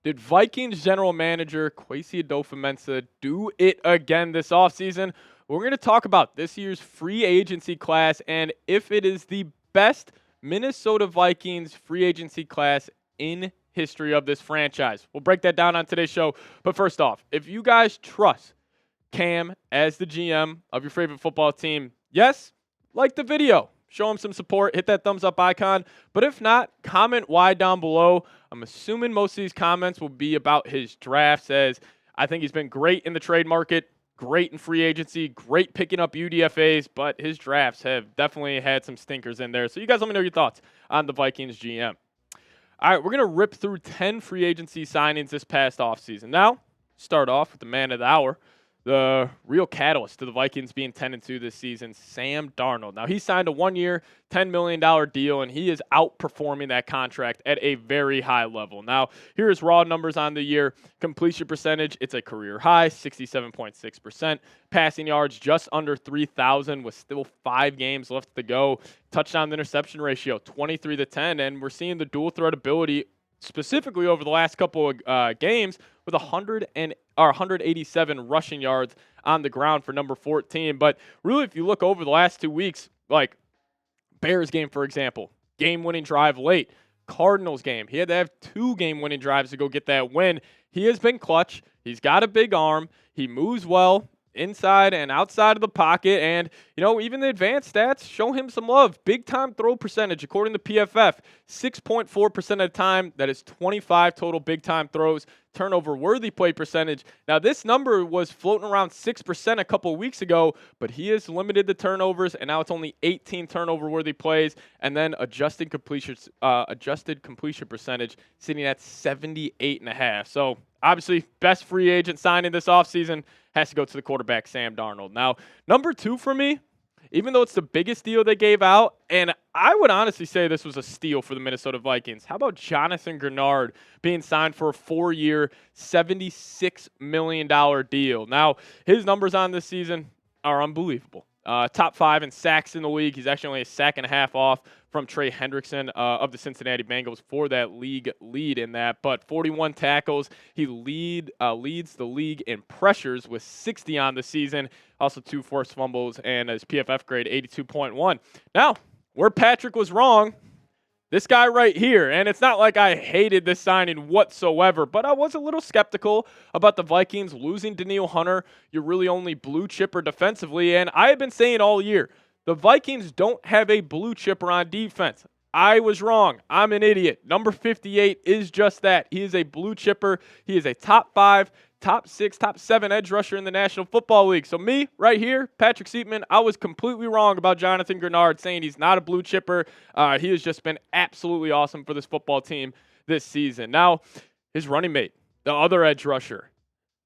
Did Vikings general manager Kwesi Adofo-Mensah do it again this offseason? We're going to talk about this year's free agency class and if it is the best Minnesota Vikings free agency class in history of this franchise. We'll break that down on today's show. But first off, if you guys trust Cam as the GM of your favorite football team, yes, like the video. Show him some support. Hit that thumbs up icon. But if not, comment why down below. I'm assuming most of these comments will be about his drafts, as I think he's been great in the trade market, great in free agency, great picking up UDFAs, but his drafts have definitely had some stinkers in there. So you guys let me know your thoughts on the Vikings GM. All right, we're going to rip through 10 free agency signings this past offseason. Now, start off with the man of the hour, the real catalyst to the Vikings being 10-2 this season, Sam Darnold. Now, he signed a one-year, $10 million deal, and he is outperforming that contract at a very high level. Now, here's raw numbers on the year. Completion percentage, it's a career high, 67.6%. Passing yards, just under 3,000 with still 5 games left to go. Touchdown to interception ratio, 23-10, and we're seeing the dual threat ability specifically over the last couple of games with 187 rushing yards on the ground for number 14. But really, if you look over the last 2 weeks, like Bears game, for example, game-winning drive late. Cardinals game, he had to have 2 game-winning drives to go get that win. He has been clutch. He's got a big arm. He moves well inside and outside of the pocket, and even the advanced stats show him some love. Big time throw percentage according to PFF, 6.4% of the time. That is 25 total big time throws. Turnover worthy play percentage, now this number was floating around 6% a couple of weeks ago, but he has limited the turnovers, and now it's only 18 turnover worthy plays, and then adjusted completion percentage sitting at 78.5. So obviously best free agent signing this offseason has to go to the quarterback, Sam Darnold. Now, number 2 for me, even though it's the biggest deal they gave out, and I would honestly say this was a steal for the Minnesota Vikings. How about Jonathan Greenard being signed for a 4-year, $76 million deal? Now, his numbers on this season are unbelievable. Top 5 in sacks in the league. He's actually only a sack and a half off from Trey Hendrickson of the Cincinnati Bengals for that league lead in that. But 41 tackles. He leads the league in pressures with 60 on the season. Also 2 forced fumbles and his PFF grade 82.1. Now, where Patrick was wrong, this guy right here, and it's not like I hated this signing whatsoever, but I was a little skeptical about the Vikings losing Danielle Hunter. You're really only blue chipper defensively, and I have been saying all year, the Vikings don't have a blue chipper on defense. I was wrong. I'm an idiot. Number 58 is just that. He is a blue chipper. He is a top 5, top 6, top 7 edge rusher in the National Football League. So me, right here, Patrick Siepman, I was completely wrong about Jonathan Greenard saying he's not a blue chipper. He has just been absolutely awesome for this football team this season. Now, his running mate, the other edge rusher,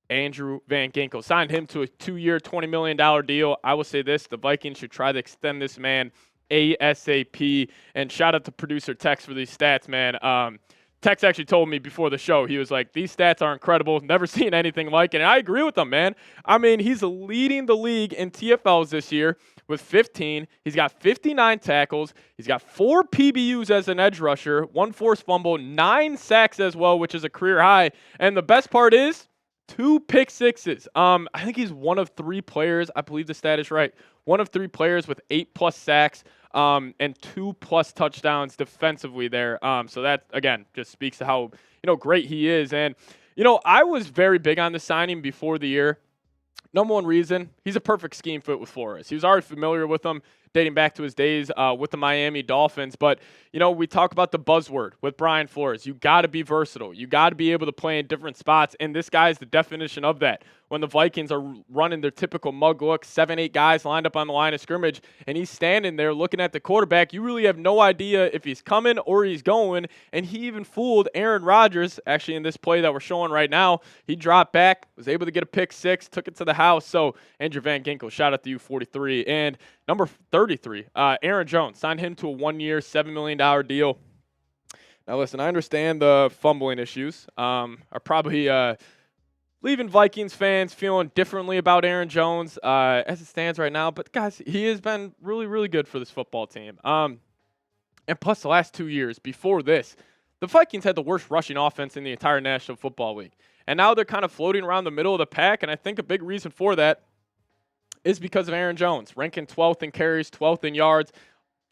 Andrew Van Ginkel, signed him to a 2-year, $20 million deal. I will say this, the Vikings should try to extend this man ASAP. And shout out to producer Tex for these stats, man. Tex actually told me before the show, he was like, these stats are incredible. Never seen anything like it. And I agree with him, man. I mean, he's leading the league in TFLs this year with 15. He's got 59 tackles. He's got 4 PBUs as an edge rusher, 1 forced fumble, 9 sacks as well, which is a career high. And the best part is 2 pick sixes. I think he's one of 3 players. I believe the stat is right. One of 3 players with 8+ sacks. And 2+ touchdowns defensively there. So that, again, just speaks to how, great he is. And, I was very big on the signing before the year. Number one reason, he's a perfect scheme fit with Flores. He was already familiar with him dating back to his days with the Miami Dolphins. But, we talk about the buzzword with Brian Flores. You got to be versatile. You got to be able to play in different spots. And this guy is the definition of that. When the Vikings are running their typical mug look, 7, 8 guys lined up on the line of scrimmage, and he's standing there looking at the quarterback, you really have no idea if he's coming or he's going. And he even fooled Aaron Rodgers, actually in this play that we're showing right now. He dropped back, was able to get a pick 6, took it to the house. So Andrew Van Ginkel, shout out to you, 43. And number 33, Aaron Jones, signed him to a 1-year, $7 million deal. Now, listen, I understand the fumbling issues are probably leaving Vikings fans feeling differently about Aaron Jones as it stands right now. But, guys, he has been really, really good for this football team. And plus, the last 2 years before this, the Vikings had the worst rushing offense in the entire National Football League. And now they're kind of floating around the middle of the pack, and I think a big reason for that is because of Aaron Jones, ranking 12th in carries, 12th in yards,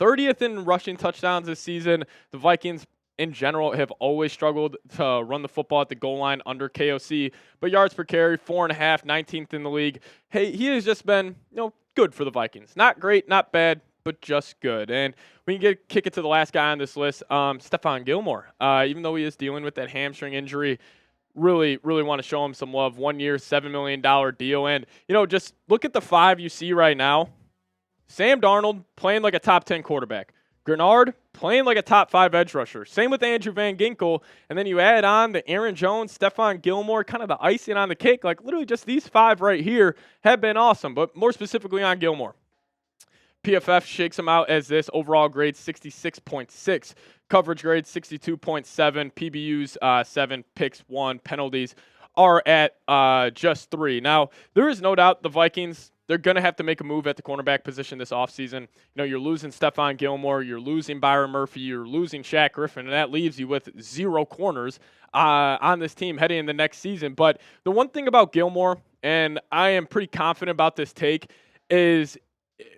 30th in rushing touchdowns this season. The Vikings, in general, have always struggled to run the football at the goal line under KOC, but yards per carry, 4.5, 19th in the league. Hey, he has just been, good for the Vikings. Not great, not bad, but just good. And we can kick it to the last guy on this list, Stephon Gilmore. Even though he is dealing with that hamstring injury, really want to show him some love. 1 year, $7 million deal. And, just look at the five you see right now. Sam Darnold playing like a top 10 quarterback. Greenard playing like a top 5 edge rusher. Same with Andrew Van Ginkel. And then you add on the Aaron Jones, Stephon Gilmore, kind of the icing on the cake. Like literally just these five right here have been awesome, but more specifically on Gilmore. PFF shakes him out as this overall grade 66.6, coverage grade 62.7, PBUs 7, picks 1, penalties are at just 3. Now, there is no doubt the Vikings, they're going to have to make a move at the cornerback position this offseason. You're losing Stephon Gilmore, you're losing Byron Murphy, you're losing Shaq Griffin, and that leaves you with 0 corners on this team heading in the next season. But the one thing about Gilmore, and I am pretty confident about this take, is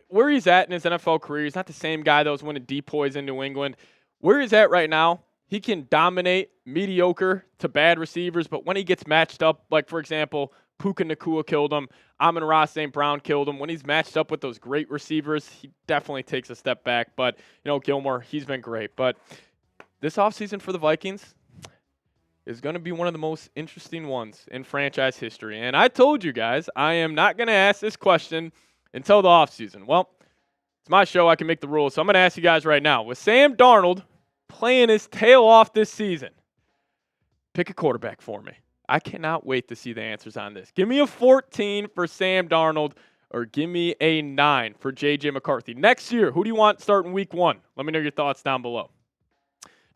where he's at in his NFL career. He's not the same guy that was winning depoys in New England. Where he's at right now, he can dominate mediocre to bad receivers, but when he gets matched up, like, for example, Puka Nacua killed him, Amon-Ra St. Brown killed him. When he's matched up with those great receivers, he definitely takes a step back. But, Gilmore, he's been great. But this offseason for the Vikings is going to be one of the most interesting ones in franchise history. And I told you guys, I am not going to ask this question until the offseason. Well, it's my show. I can make the rules. So I'm going to ask you guys right now. With Sam Darnold playing his tail off this season, pick a quarterback for me. I cannot wait to see the answers on this. Give me a 14 for Sam Darnold, or give me a 9 for J.J. McCarthy. Next year, who do you want starting week 1? Let me know your thoughts down below.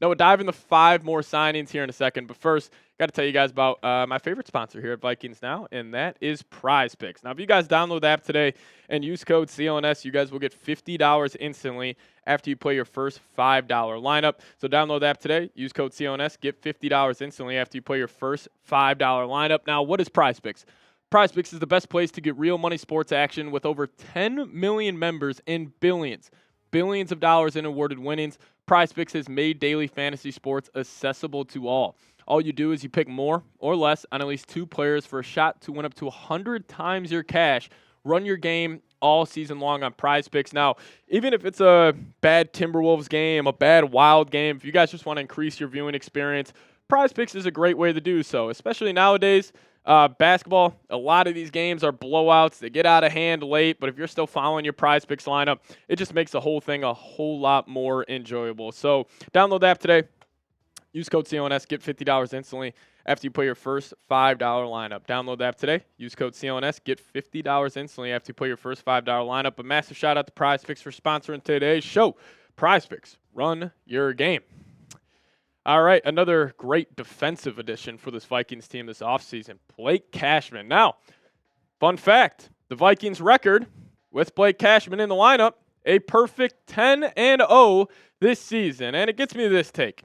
Now, we'll dive into 5 more signings here in a second. But first, got to tell you guys about my favorite sponsor here at Vikings Now, and that is Prize Picks. Now, if you guys download the app today and use code CLNS, you guys will get $50 instantly after you play your first $5 lineup. So download the app today, use code CLNS, get $50 instantly after you play your first $5 lineup. Now, what is Prize Picks? Prize Picks is the best place to get real money sports action with over 10 million members and billions of dollars in awarded winnings. Prize Picks has made daily fantasy sports accessible to all. All you do is you pick more or less on at least 2 players for a shot to win up to 100 times your cash. Run your game all season long on Prize Picks. Now, even if it's a bad Timberwolves game, a bad Wild game, if you guys just want to increase your viewing experience, Prize Picks is a great way to do so, especially nowadays. Basketball, a lot of these games are blowouts. They get out of hand late, but if you're still following your Prize Picks lineup, it just makes the whole thing a whole lot more enjoyable. So download the app today. Use code CLNS, get $50 instantly after you play your first $5 lineup. Download the app today. Use code CLNS, get $50 instantly after you play your first $5 lineup. A massive shout out to Prize Picks for sponsoring today's show. Prize Picks, run your game. All right, another great defensive addition for this Vikings team this offseason, Blake Cashman. Now, fun fact, the Vikings record with Blake Cashman in the lineup, a perfect 10-0 this season. And it gets me to this take.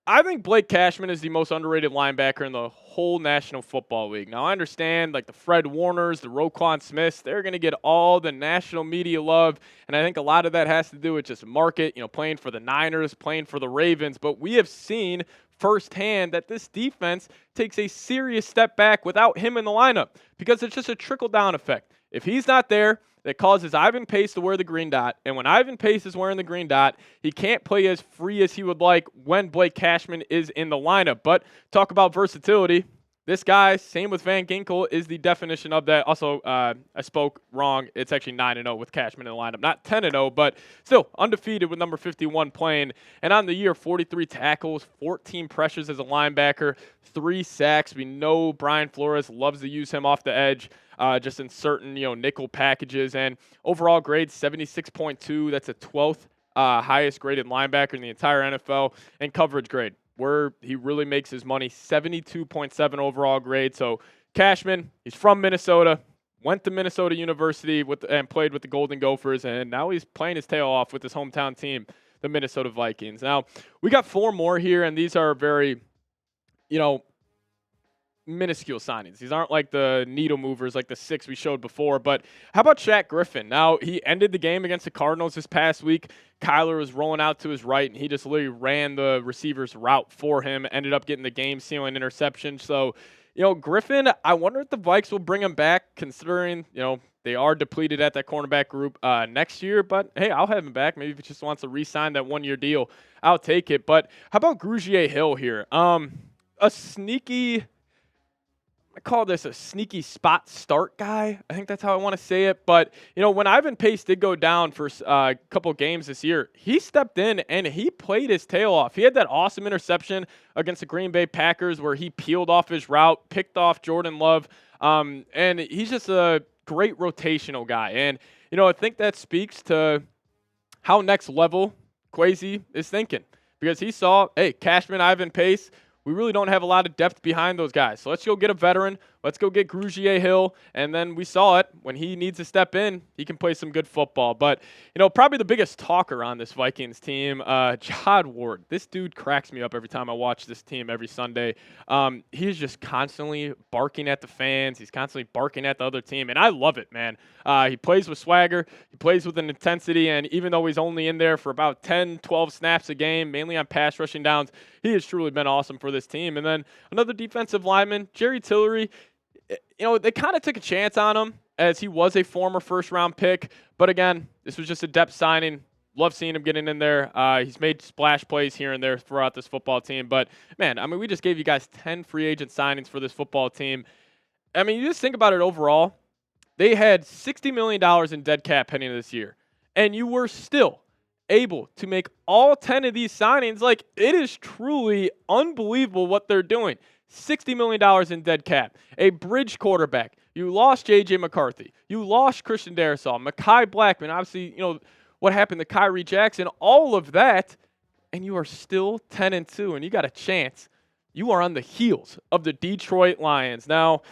I think Blake Cashman is the most underrated linebacker in the whole National Football League. Now, I understand, like the Fred Warners, the Roquan Smiths, they're going to get all the national media love, and I think a lot of that has to do with just market, playing for the Niners, playing for the Ravens, but we have seen firsthand that this defense takes a serious step back without him in the lineup because it's just a trickle-down effect. If he's not there, that causes Ivan Pace to wear the green dot. And when Ivan Pace is wearing the green dot, he can't play as free as he would like when Blake Cashman is in the lineup. But talk about versatility. This guy, same with Van Ginkel, is the definition of that. Also, I spoke wrong. It's actually 9-0 with Cashman in the lineup. Not 10-0, but still undefeated with number 51 playing. And on the year, 43 tackles, 14 pressures as a linebacker, 3 sacks. We know Brian Flores loves to use him off the edge. Just in certain, nickel packages. And overall grade, 76.2. That's a 12th highest graded linebacker in the entire NFL. And coverage grade, where he really makes his money, 72.7 overall grade. So Cashman, he's from Minnesota, went to Minnesota University and played with the Golden Gophers, and now he's playing his tail off with his hometown team, the Minnesota Vikings. Now, we got 4 more here, and these are very, minuscule signings. These aren't like the needle movers like the 6 we showed before. But how about Shaq Griffin? Now, he ended the game against the Cardinals this past week. Kyler was rolling out to his right, and he just literally ran the receiver's route for him, ended up getting the game-sealing interception. So, Griffin, I wonder if the Vikes will bring him back, considering, they are depleted at that cornerback group next year. But, hey, I'll have him back. Maybe if he just wants to re-sign that one-year deal, I'll take it. But how about Grugier Hill here? A sneaky... I call this a sneaky spot start guy. I think that's how I want to say it. But, when Ivan Pace did go down for a couple games this year, he stepped in and he played his tail off. He had that awesome interception against the Green Bay Packers where he peeled off his route, picked off Jordan Love, and he's just a great rotational guy. And, I think that speaks to how next level Kwesi is thinking. Because he saw, hey, Cashman, Ivan Pace, we really don't have a lot of depth behind those guys. So let's go get a veteran. Let's go get Grugier Hill. And then we saw it. When he needs to step in, he can play some good football. But, probably the biggest talker on this Vikings team, Jod Ward. This dude cracks me up every time I watch this team every Sunday. He is just constantly barking at the fans. He's constantly barking at the other team. And I love it, man. He plays with swagger. He plays with an intensity. And even though he's only in there for about 10, 12 snaps a game, mainly on pass rushing downs, he has truly been awesome for this team. And then another defensive lineman, Jerry Tillery. They kind of took a chance on him as he was a former first-round pick. But again, this was just a depth signing. Love seeing him getting in there. He's made splash plays here and there throughout this football team. But, man, we just gave you guys 10 free agent signings for this football team. You just think about it overall. They had $60 million in dead cap heading into this year. And you were still able to make all 10 of these signings. Like, it is truly unbelievable what they're doing. $60 million in dead cap. A bridge quarterback. You lost J.J. McCarthy. You lost Christian Darrisaw. Mekhi Blackman. Obviously, what happened to Kyrie Jackson. All of that. And you are still 10-2. And you got a chance. You are on the heels of the Detroit Lions. Now,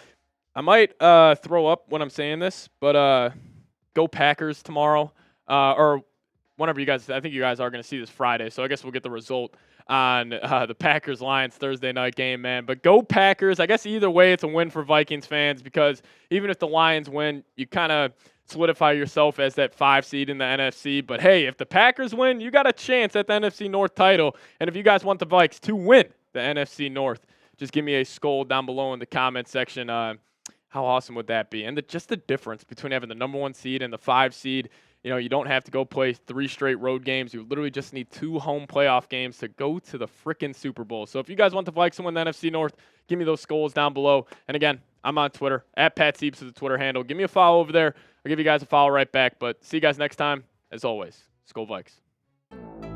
I might throw up when I'm saying this. But go Packers tomorrow. Or whenever you guys, I think you guys are going to see this Friday. So I guess we'll get the result on the Packers-Lions Thursday night game, man. But go Packers. I guess either way, it's a win for Vikings fans because even if the Lions win, you kind of solidify yourself as that 5 seed in the NFC. But, hey, if the Packers win, you got a chance at the NFC North title. And if you guys want the Vikes to win the NFC North, just give me a SKOL down below in the comment section. How awesome would that be? And just the difference between having the number 1 seed and the 5 seed. You don't have to go play 3 straight road games. You literally just need 2 home playoff games to go to the frickin' Super Bowl. So if you guys want the Vikes to win the NFC North, give me those SKOLs down below. And again, I'm on Twitter. @PatSieps is the Twitter handle. Give me a follow over there. I'll give you guys a follow right back. But see you guys next time. As always, SKOL Vikes.